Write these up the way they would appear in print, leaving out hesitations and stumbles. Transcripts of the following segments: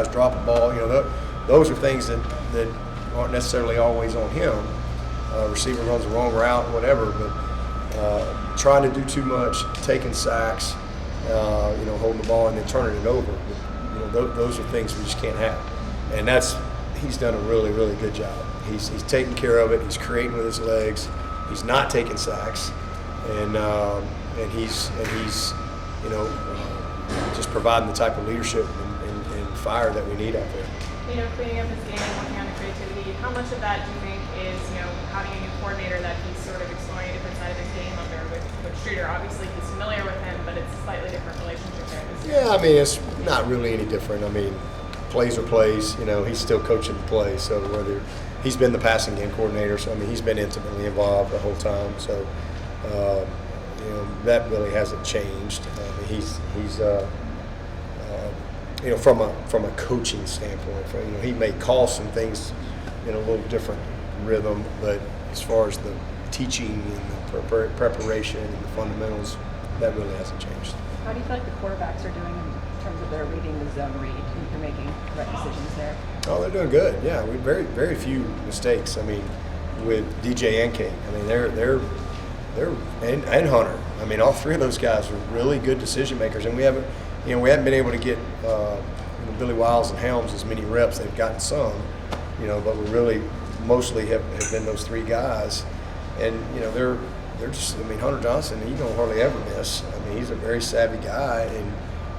drop a ball. Those are things that aren't necessarily always on him. Receiver runs the wrong route, whatever, but trying to do too much, taking sacks, holding the ball and then turning it over. Those are things we just can't have. And he's done a really, really good job. He's taking care of it. He's creating with his legs. He's not taking sacks, and he's just providing the type of leadership and fire that we need out there. Cleaning up his game, working on the creativity. How much of that do you think is having a new coordinator that he's sort of exploring a different side of his game under with Streeter? Obviously, he's familiar with him, but it's a slightly different relationship there. Yeah, it's not really any different. Plays are plays. He's still coaching the play. So whether he's been the passing game coordinator, so he's been intimately involved the whole time. So that really hasn't changed. He's from a coaching standpoint, he may call some things in a little different rhythm, but as far as the teaching and the preparation and the fundamentals, that really hasn't changed. How do you feel like the quarterbacks are doing in terms of their reading the zone read? You're making right decisions there. Oh, they're doing good. Yeah, we very, very few mistakes. With DJ and Kate, they're and Hunter. All three of those guys are really good decision makers, and we haven't been able to get Billy Wiles and Helms as many reps. They've gotten some, but we really mostly have been those three guys, and they're just. Hunter Johnson, he don't hardly ever miss. He's a very savvy guy,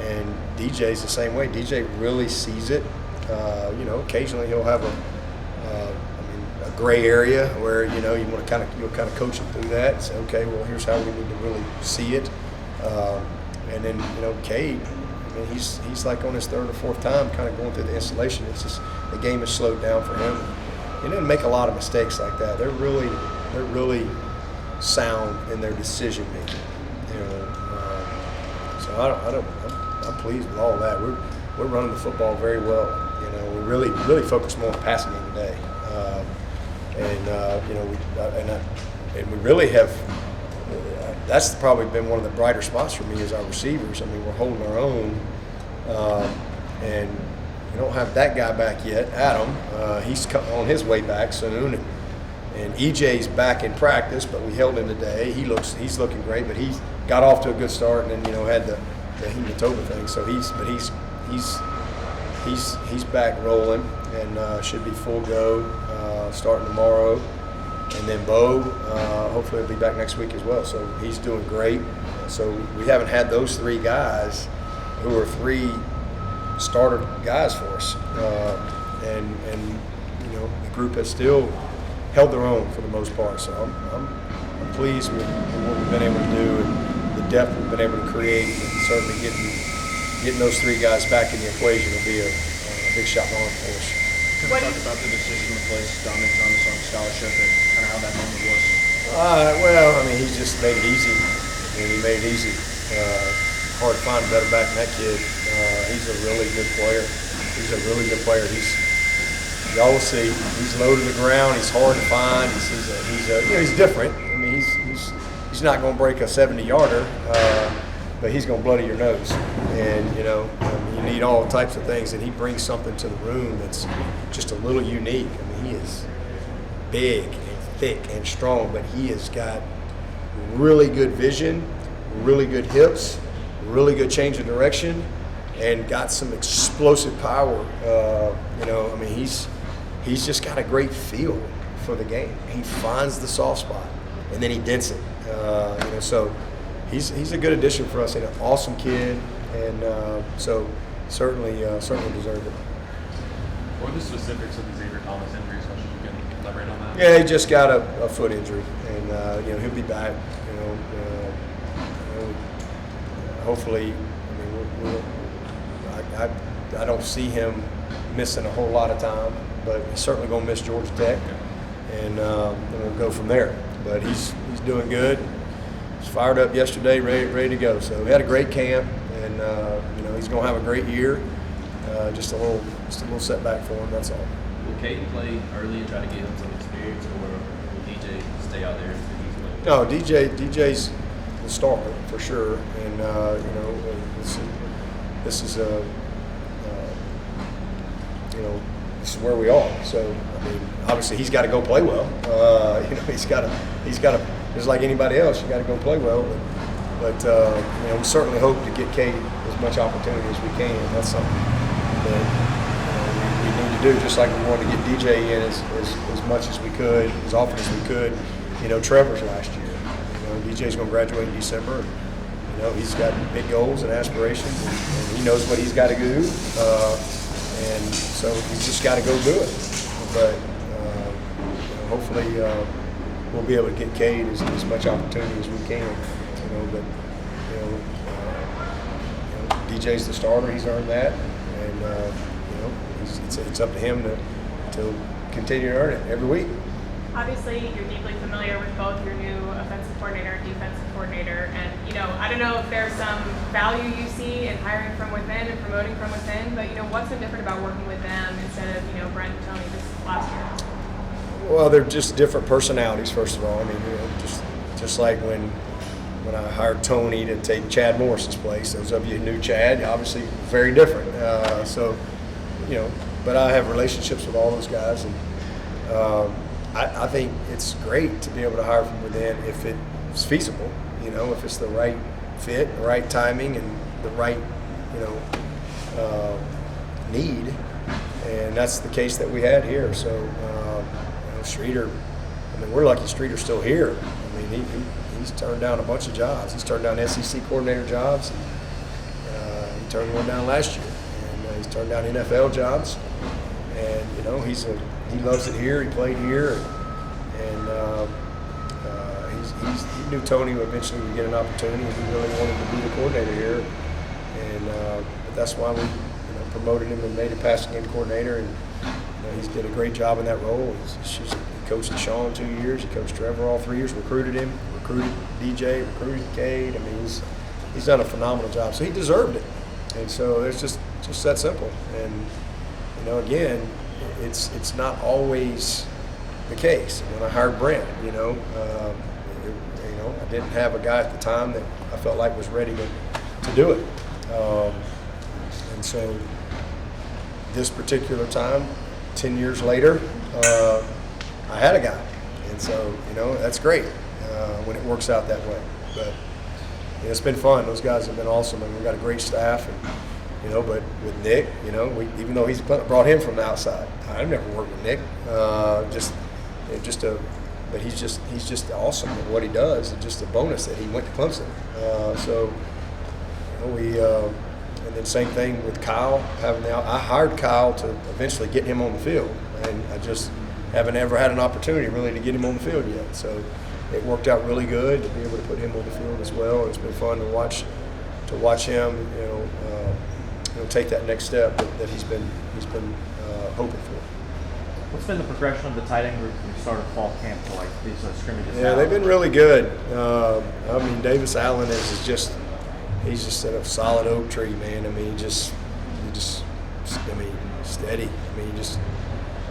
and DJ's the same way. DJ really sees it. Occasionally he'll have a gray area where you'll kind of coach him through that and say, okay, well, here's how we need to really see it. And then Cade, he's like on his third or fourth time kind of going through the installation. It's just the game has slowed down for him. He didn't make a lot of mistakes like that. They're really sound in their decision making. So I'm pleased with all of that. We're running the football very well. We really focus more on passing game today. And we really have. That's probably been one of the brighter spots for me is our receivers. We're holding our own, and we don't have that guy back yet, Adam. He's on his way back soon, and EJ's back in practice, but we held him today. He's looking great, but he's got off to a good start, and then had the hematoma thing. So he's back rolling and should be full go starting tomorrow. And then Bo, hopefully he'll be back next week as well. So he's doing great. So we haven't had those three guys who are three starter guys for us. And the group has still held their own for the most part. So I'm pleased with what we've been able to do and the depth we've been able to create. And certainly getting those three guys back in the equation will be a big shot in the arm for us. Can we talk about the decision to place Dominic Thomas on scholarship and kind of how that moment was? He just made it easy. He made it easy. Hard to find a better back than that kid. He's a really good player. Y'all will see. He's low to the ground. He's hard to find. He's different. He's not going to break a 70-yarder, but he's going to bloody your nose. And you need all types of things, and he brings something to the room that's just a little unique. He is big and thick and strong, but he has got really good vision, really good hips, really good change of direction, and got some explosive power. He's just got a great feel for the game. He finds the soft spot, and then he dents it. So he's a good addition for us, and an awesome kid, and so certainly deserved it. What are the specifics of the Xavier Thomas injury, so you can elaborate on that? Yeah, he just got a foot injury, and he'll be back. Hopefully, I don't see him missing a whole lot of time, but he's certainly going to miss Georgia Tech, and we'll go from there. But he's doing good. He's fired up yesterday, ready to go. So we had a great camp, and he's going to have a great year. Just a little setback for him. That's all. Will Caden play early and try to get him some experience, or will DJ stay out there? No, DJ's the starter for sure, and this is this is where we are. So, I mean, obviously he's got to go play well. He's got to, just like anybody else, you got to go play well. But we certainly hope to get Cade as much opportunity as we can. That's something that we need to do, just like we wanted to get DJ in as much as we could, as often as we could. Trevor's last year. DJ's going to graduate in December. He's got big goals and aspirations, and he knows what he's got to do. And so he's just got to go do it. But hopefully we'll be able to get Cade as much opportunity as we can. But DJ's the starter; he's earned that, and it's up to him to continue to earn it every week. Obviously, you're deeply familiar with both your new offensive coordinator and defensive coordinator, and I don't know if there's some value you see in hiring from within and promoting from within, but what's so different about working with them instead of Brent and Tony this last year? Well, they're just different personalities. First of all, I mean, just like when I hired Tony to take Chad Morris's place. Those of you who knew Chad, obviously very different. But I have relationships with all those guys, and I think it's great to be able to hire from within if it's feasible, if it's the right fit, the right timing, and the right, need. And that's the case that we had here. So, Streeter, I mean, we're lucky Streeter's still here. I mean, he's turned down a bunch of jobs. He's turned down SEC coordinator jobs. He turned one down last year. And he's turned down NFL jobs. And, he loves it here. He played here. And he knew Tony eventually would get an opportunity, and he really wanted to be the coordinator here. And but that's why we promoted him and made him passing game coordinator. And he's did a great job in that role. He coached Deshaun 2 years. He coached Trevor all 3 years. Recruited him. Recruited DJ. Recruited Cade. I mean, he's done a phenomenal job. So he deserved it. And so it's just that simple. And again, it's not always the case. When I hired Brent, I didn't have a guy at the time that I felt like was ready to do it. And so this particular time, 10 years later, I had a guy. And so, that's great when it works out that way. But it's been fun. Those guys have been awesome, and we've got a great staff. And, but with Nick, even though he's brought him from the outside, I've never worked with Nick. But he's just awesome at what he does. It's just a bonus that he went to Clemson. And then same thing with Kyle. I hired Kyle to eventually get him on the field, and I just haven't ever had an opportunity really to get him on the field yet. So it worked out really good to be able to put him on the field as well. It's been fun to watch him, take that next step that he's been hoping for. What's been the progression of the tight end group from the start of fall camp to like these scrimmages? Yeah, they've been really good. I mean, Davis Allen he's just a solid oak tree, man. I mean, steady. I mean,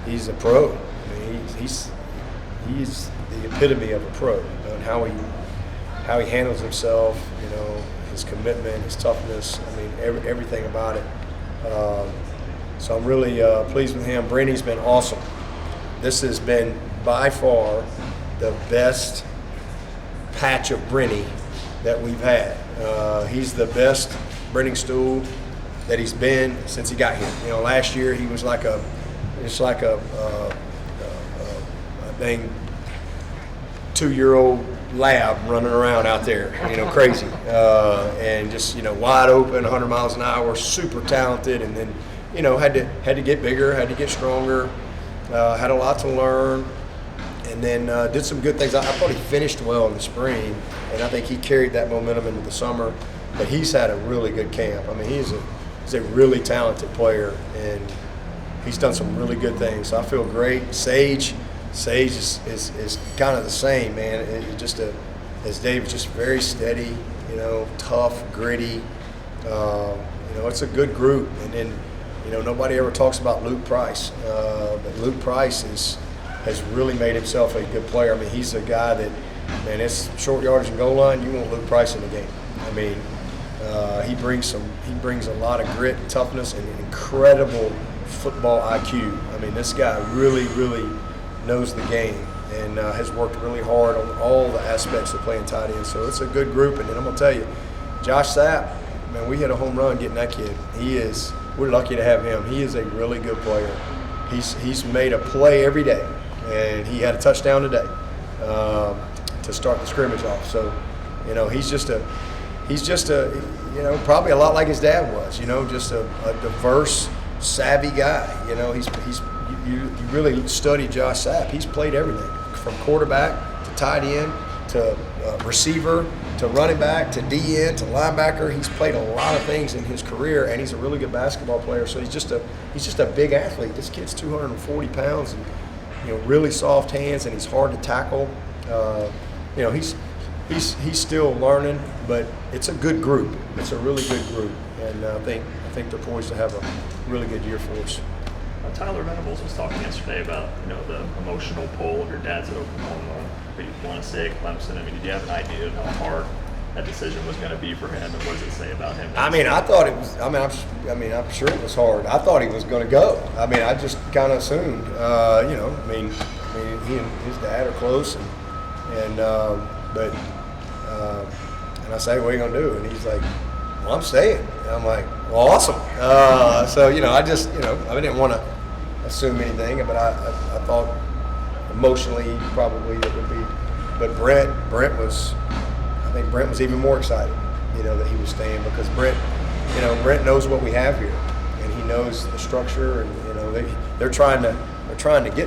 he's a pro. I mean, he's the epitome of a pro. And how he handles himself, his commitment, his toughness. I mean, everything about it. So I'm really pleased with him. Brenny's been awesome. This has been by far the best patch of Brenny that we've had. He's the best Brenning stool that he's been since he got here. Last year he was like a dang 2-year-old lab running around out there, crazy, and just wide open, 100 miles an hour, super talented, and then had to get bigger, had to get stronger, had a lot to learn, and then did some good things. I thought he finished well in the spring, and I think he carried that momentum into the summer. But he's had a really good camp. I mean, he's a really talented player, and he's done some really good things. So I feel great. Sage is kind of the same, man. As Dave, just very steady, tough, gritty. It's a good group. And then, nobody ever talks about Luke Price, but Luke Price has really made himself a good player. I mean, he's a guy that, man, it's short yardage and goal line. You want Luke Price in the game. I mean, he brings a lot of grit and toughness and incredible football IQ. I mean, this guy really, really knows the game and has worked really hard on all the aspects of playing tight end. So it's a good group. And then I'm going to tell you, Josh Sapp, man, we hit a home run getting that kid. We're lucky to have him. He is a really good player. He's made a play every day, and he had a touchdown today to start the scrimmage off. So, he's just a probably a lot like his dad was. Just a diverse, savvy guy. You really study Josh Sapp. He's played everything from quarterback to tight end to receiver to running back to DN to linebacker. He's played a lot of things in his career, and he's a really good basketball player. So he's just a big athlete. This kid's 240 pounds and really soft hands, and he's hard to tackle. He's still learning, but it's a good group. It's a really good group, and I think they're poised to have a really good year for us. Tyler Venables was talking yesterday about the emotional pull of your dad's at Oklahoma, but you want to stay at Clemson. I mean, did you have an idea of how hard that decision was going to be for him, and what does it say about him? I mean, I thought it was. I'm sure it was hard. I thought he was going to go. I mean, I just kind of assumed. He and his dad are close, and I say, what are you going to do? And he's like, well, I'm staying. And I'm like, well, awesome. So I just I didn't want to assume anything, but I thought emotionally probably it would be. But Brent was even more excited, that he was staying, because Brent knows what we have here, and he knows the structure, and they're trying to get